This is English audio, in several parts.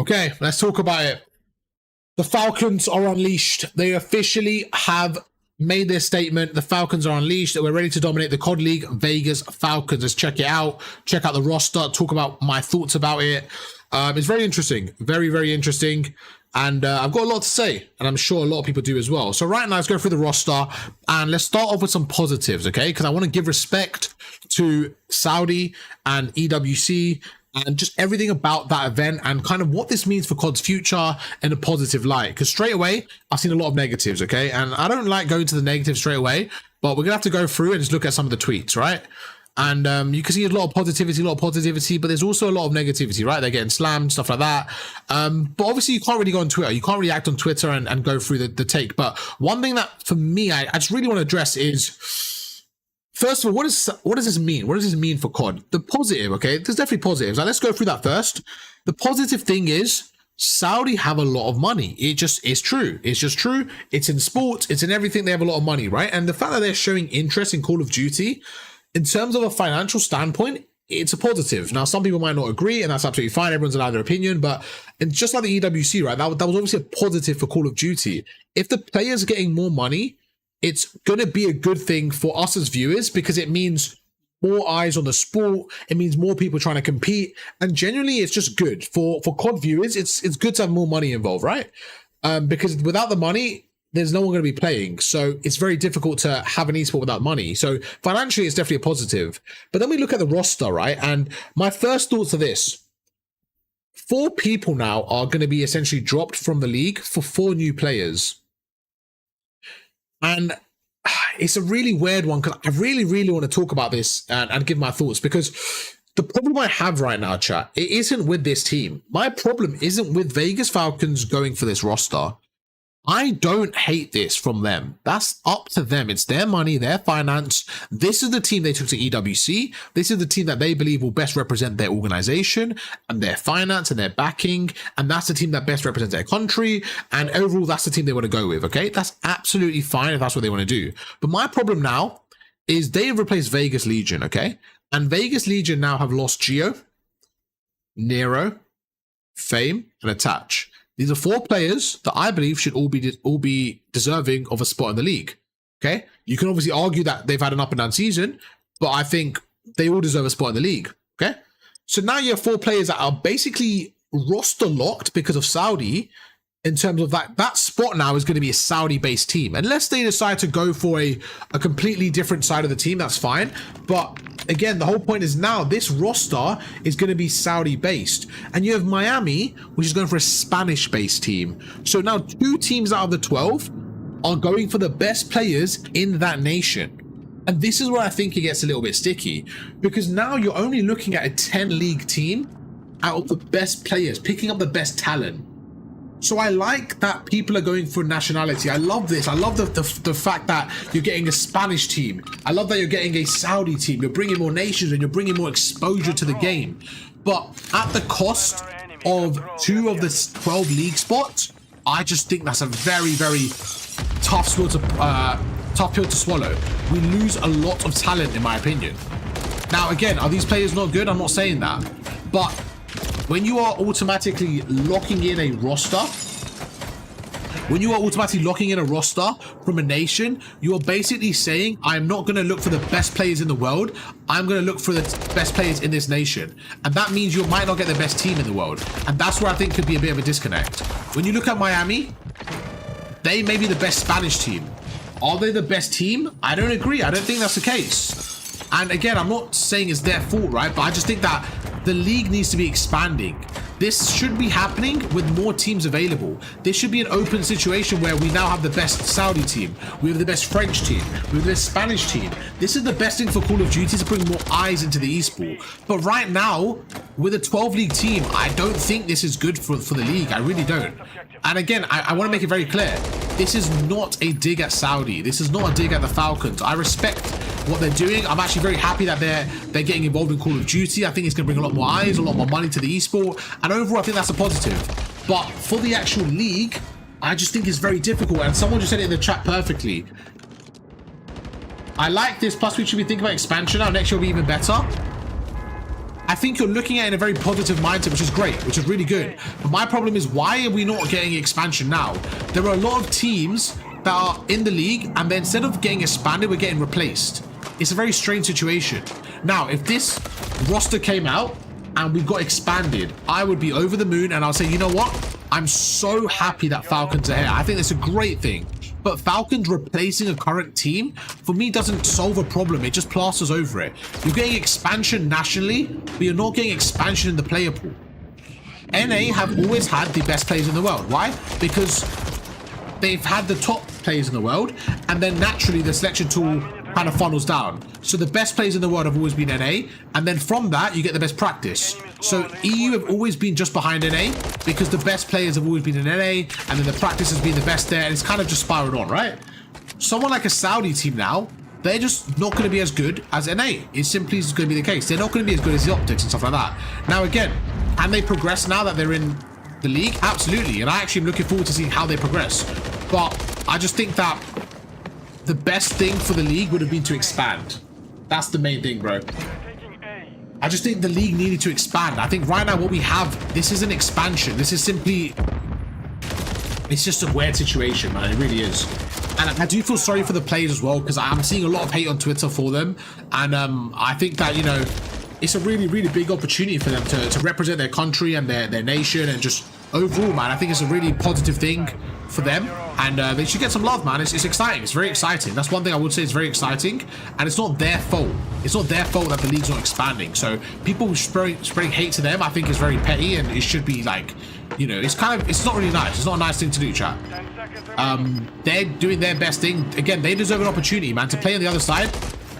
Okay, let's talk about it. The Falcons are unleashed. They officially have made their statement. The Falcons are unleashed. We're ready to dominate the COD League. Vegas Falcons. Let's check it out. Check out the roster. Talk about my thoughts about it. It's very interesting. Very, very interesting. And I've got a lot to say, and I'm sure a lot of people do as well. So right now, let's go through the roster, and let's start off with some positives, okay? Because I want to give respect to Saudi and EWC and just everything about that event and kind of what this means for COD's future in a positive light. Because straight away, I've seen a lot of negatives, okay? And I don't like going to the negatives straight away, but we're going to have to go through and just look at some of the tweets, right? And you can see a lot of positivity, but there's also a lot of negativity, right? They're getting slammed, stuff like that. But obviously, you can't really go on Twitter. You can't really act on Twitter and go through the take. But one thing that, for me, I just really want to address is, first of all, what does this mean? What does this mean for COD? The positive, okay? There's definitely positives. Now, let's go through that first. The positive thing is, Saudi have a lot of money. It just is true. It's just true. It's in sports. It's in everything. They have a lot of money, right? And the fact that they're showing interest in Call of Duty, in terms of a financial standpoint, it's a positive. Now, some people might not agree, and that's absolutely fine. Everyone's allowed their opinion, but it's just like the EWC, right? That was obviously a positive for Call of Duty. If the players are getting more money, it's going to be a good thing for us as viewers because it means more eyes on the sport. It means more people trying to compete, and generally, it's just good for COD viewers. It's good to have more money involved, right? Because without the money, there's no one going to be playing. So it's very difficult to have an esport without money. So financially, it's definitely a positive. But then we look at the roster, right? And my first thoughts are this. 4 people now are going to be essentially dropped from the league for 4 new players. And it's a really weird one because I really, really want to talk about this and give my thoughts, because the problem I have right now, chat, it isn't with this team. My problem isn't with Vegas Falcons going for this roster. I don't hate this from them. That's up to them. It's their money, their finance. This is the team they took to EWC. This is the team that they believe will best represent their organization and their finance and their backing. And that's the team that best represents their country. And overall, that's the team they want to go with, okay? That's absolutely fine if that's what they want to do. But my problem now is they've replaced Vegas Legion, okay? And Vegas Legion now have lost Geo, Nero, Fame, and Attach. These are 4 players that I believe should all be deserving of a spot in the league. Okay, you can obviously argue that they've had an up and down season, but I think they all deserve a spot in the league. Okay, so now you have 4 players that are basically roster locked because of Saudi. In terms of that spot now is going to be a Saudi-based team. Unless they decide to go for a completely different side of the team, that's fine. But again, the whole point is now this roster is going to be Saudi-based. And you have Miami, which is going for a Spanish-based team. So now 2 teams out of the 12 are going for the best players in that nation. And this is where I think it gets a little bit sticky. Because now you're only looking at a 10-league team out of the best players, picking up the best talent. So I like that people are going for nationality. I love this. I love the fact that you're getting a Spanish team. I love that you're getting a Saudi team. You're bringing more nations and you're bringing more exposure to the game. But at the cost of 2 of the 12 league spots, I just think that's a very, very tough pill to swallow. We lose a lot of talent, in my opinion. Now, again, are these players not good? I'm not saying that. But when you are automatically locking in a roster, from a nation, you are basically saying, I'm not going to look for the best players in the world. I'm going to look for the best players in this nation. And that means you might not get the best team in the world. And that's where I think could be a bit of a disconnect. When you look at Miami, they may be the best Spanish team. Are they the best team? I don't agree. I don't think that's the case. And again, I'm not saying it's their fault, right? But I just think that the league needs to be expanding. This should be happening with more teams available. This should be an open situation where we now have the best Saudi team, we have the best French team, we have the best Spanish team. This is the best thing for Call of Duty, to bring more eyes into the esport. But right now, with a 12-league team, I don't think this is good for the league. I really don't. And again, I want to make it very clear. This is not a dig at Saudi. This is not a dig at the Falcons. I respect what they're doing. I'm actually very happy that they're getting involved in Call of Duty. I think it's going to bring a lot more eyes, a lot more money to the esport. And overall, I think that's a positive. But for the actual league, I just think it's very difficult. And someone just said it in the chat perfectly. I like this. Plus, we should be thinking about expansion now. Next year will be even better. I think you're looking at it in a very positive mindset, which is great, which is really good. But my problem is, why are we not getting expansion now? There are a lot of teams that are in the league, and then instead of getting expanded, we're getting replaced. It's a very strange situation. Now, if this roster came out and we got expanded, I would be over the moon, and I'll say, you know what? I'm so happy that Falcons are here. I think it's a great thing. But Falcons replacing a current team, for me, doesn't solve a problem. It just plasters over it. You're getting expansion nationally, but you're not getting expansion in the player pool. NA have always had the best players in the world. Why? Because they've had the top players in the world, and then naturally the selection tool kind of funnels down. So the best players in the world have always been NA, and then from that you get the best practice. So EU have always been just behind NA because the best players have always been in NA, and then the practice has been the best there, and it's kind of just spiraled on, right? Someone like a Saudi team now, they're just not going to be as good as NA. It simply is going to be the case. They're not going to be as good as the optics and stuff like that. Now again, can they progress now that they're in the league? Absolutely, and I actually am looking forward to seeing how they progress. But I just think that the best thing for the league would have been to expand. That's the main thing, bro. I just think the league needed to expand. I think right now what we have, this is an expansion. This is simply, it's just a weird situation, man. It really is. And I do feel sorry for the players as well, because I'm seeing a lot of hate on Twitter for them. And I think that, you know, it's a really, really big opportunity for them to represent their country and their nation, and just overall, man, I think it's a really positive thing for them, and they should get some love, man. It's exciting. It's very exciting. That's one thing I would say is very exciting, and it's not their fault. It's not their fault that the league's not expanding. So people spreading hate to them, I think, is very petty, and it should be like, you know, it's not really nice. It's not a nice thing to do, chat. They're doing their best thing. Again, they deserve an opportunity, man, to play on the other side.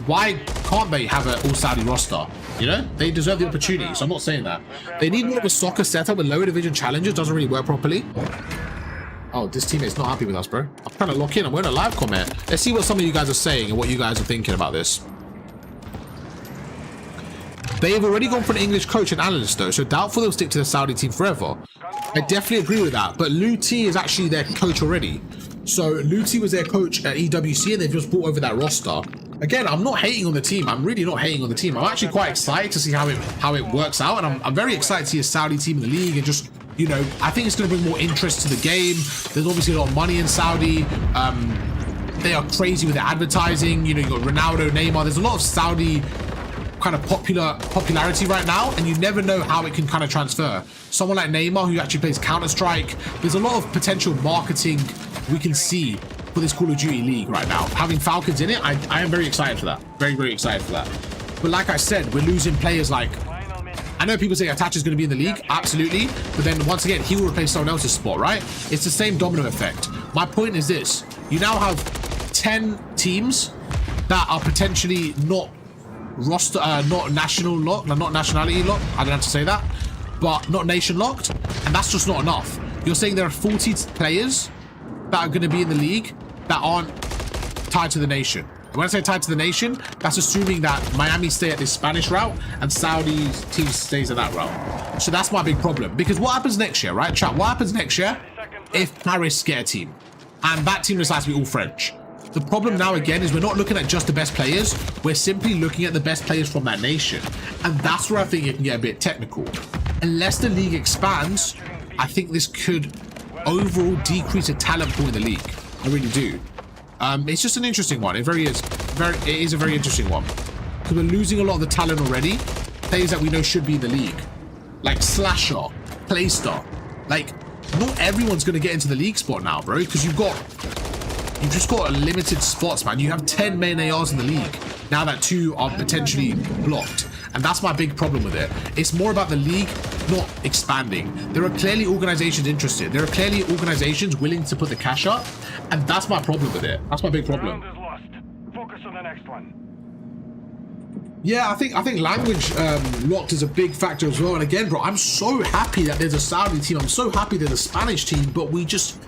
Why can't they have an all-Saudi roster? You know, they deserve the opportunity, so I'm not saying that. They need more of a soccer setup with lower division challenges. Doesn't really work properly. Oh, this teammate's not happy with us, bro. I'm trying to lock in. I'm wearing a live comment. Let's see what some of you guys are saying and what you guys are thinking about this. They have already gone for an English coach and analyst, though, so doubtful they'll stick to the Saudi team forever. I definitely agree with that, but Luti is actually their coach already. So Luti was their coach at EWC, and they've just brought over that roster. Again, I'm not hating on the team. I'm really not hating on the team. I'm actually quite excited to see how it works out, and I'm very excited to see a Saudi team in the league, and just, you know, I think it's going to bring more interest to the game. There's obviously a lot of money in Saudi. They are crazy with the advertising. You know, you got Ronaldo, Neymar. There's a lot of Saudi kind of popularity right now, and you never know how it can kind of transfer. Someone like Neymar, who actually plays Counter-Strike, there's a lot of potential marketing we can see for this Call of Duty league right now. Having Falcons in it, I am very excited for that. Very, very excited for that. But like I said, we're losing players like, I know people say Attach is going to be in the league, absolutely, but then once again, he will replace someone else's spot, right? It's the same domino effect. My point is this: you now have 10 teams that are potentially not roster, not national locked, not nationality locked, I don't have to say that, but not nation locked, and that's just not enough. You're saying there are 40 players that are going to be in the league that aren't tied to the nation. And when I say tied to the nation, that's assuming that Miami stay at this Spanish route and Saudi's team stays at that route. So that's my big problem. Because what happens next year, right, chat? What happens next year if Paris get a team and that team decides to be all French? The problem now again is we're not looking at just the best players. We're simply looking at the best players from that nation. And that's where I think it can get a bit technical. Unless the league expands, I think this could overall decrease the talent pool in the league. I really do. It's just an interesting one. It is a very interesting one, because we're losing a lot of the talent already. Players that we know should be in the league, like Slasher, Playstar. Like, not everyone's going to get into the league spot now, bro, because you've just got a limited spots, man. You have 10 main ARs in the league now that 2 are potentially blocked, and that's my big problem with it. It's more about the league not expanding. There are clearly organizations interested. There are clearly organizations willing to put the cash up, and that's my problem with it. That's my big problem. Focus on the next one. Yeah, I think language locked is a big factor as well. And again, bro, I'm so happy that there's a Saudi team. I'm so happy there's a Spanish team, but we just,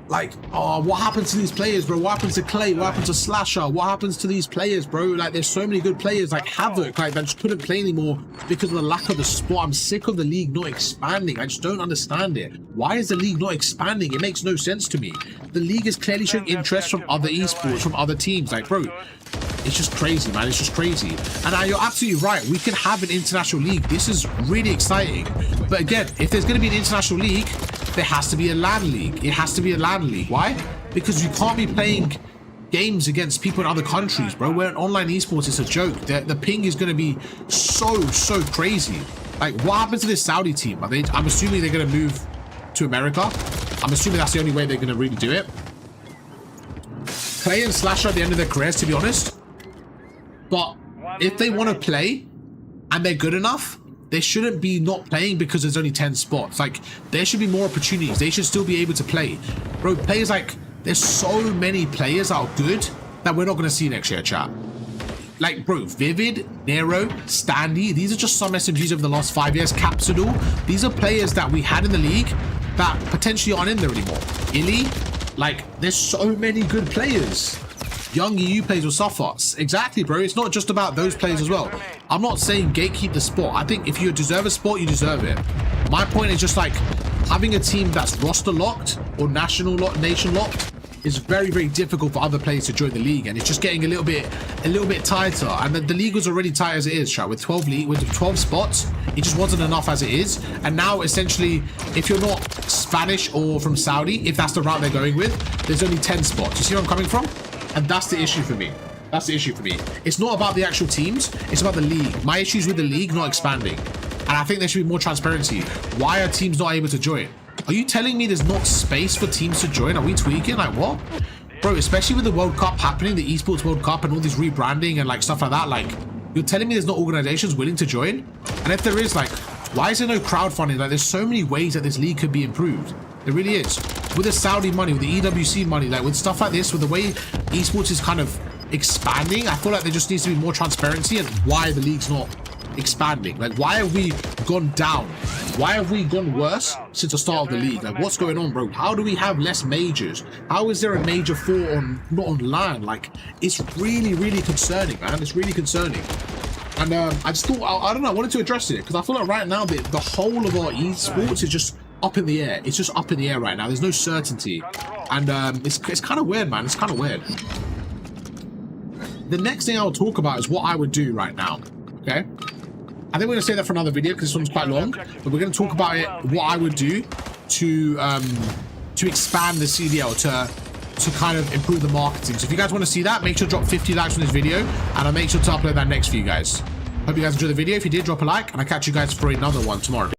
like, oh, what happens to these players, bro? What happens to Clay? What happens to Slasher? What happens to these players, bro? Like, there's so many good players, like Havoc, like, that just couldn't play anymore because of the lack of the sport. I'm sick of the league not expanding. I just don't understand it. Why is the league not expanding? It makes no sense to me. The league is clearly showing interest from other esports, from other teams. Like, bro, It's just crazy, man. It's just crazy. And you're absolutely right. We can have an international league. This is really exciting. But again, if there's going to be an international league, there has to be a LAN league. It has to be a LAN league. Why? Because you can't be playing games against people in other countries, bro. We're an online esports. It's a joke. The ping is going to be so crazy. Like, what happens to this Saudi team? I'm assuming they're going to move to America. I'm assuming that's the only way they're going to really do it. Clay and Slash are at the end of their careers, to be honest. But if they want to play and they're good enough, they shouldn't be not playing because there's only 10 spots. Like, there should be more opportunities. They should still be able to play. Bro, players like, there's so many players that are good that we're not going to see next year, chat. Like, bro, Vivid, Nero, Standy, these are just some SMGs over the last 5 years. Capsidal, these are players that we had in the league that potentially aren't in there anymore. Illy, like, there's so many good players. Young EU players will suffer. Exactly, bro. It's not just about those players as well. I'm not saying gatekeep the sport. I think if you deserve a sport, you deserve it. My point is just like having a team that's roster locked or nation locked is very difficult for other players to join the league, and it's just getting a little bit tighter. And the league was already tight as it is, chat. With 12 spots, it just wasn't enough as it is. And now essentially, if you're not Spanish or from Saudi, if that's the route they're going with, there's only 10 spots. You see where I'm coming from? And that's the issue for me. That's the issue for me. It's not about the actual teams, it's about the league. My issue is with the league not expanding. And I think there should be more transparency. Why are teams not able to join? Are you telling me there's not space for teams to join? Are we tweaking? Like, what? Bro, especially with the World Cup happening, the Esports World Cup and all this rebranding and like stuff like that, like, you're telling me there's not organizations willing to join? And if there is, like, why is there no crowdfunding? Like, there's so many ways that this league could be improved. There really is. With the Saudi money, with the EWC money, like with stuff like this, with the way esports is kind of expanding, I feel like there just needs to be more transparency and why the league's not expanding. Like, why have we gone down? Why have we gone worse since the start of the league? Like, what's going on, bro? How do we have less majors? How is there a major 4 on not online? Like, it's really concerning, man. It's really concerning. And I just thought, I don't know, I wanted to address it because I feel like right now the whole of our esports is just up in the air. It's just up in the air right now. There's no certainty, and it's kind of weird, man. It's kind of weird. The next thing I'll talk about is what I would do right now. Okay, I think we're gonna save that for another video because this one's quite long. But we're gonna talk about it, what I would do to expand the CDL to kind of improve the marketing. So if you guys want to see that, make sure to drop 50 likes on this video, and I'll make sure to upload that next for you guys. Hope you guys enjoyed the video. If you did, drop a like, and I'll catch you guys for another one tomorrow.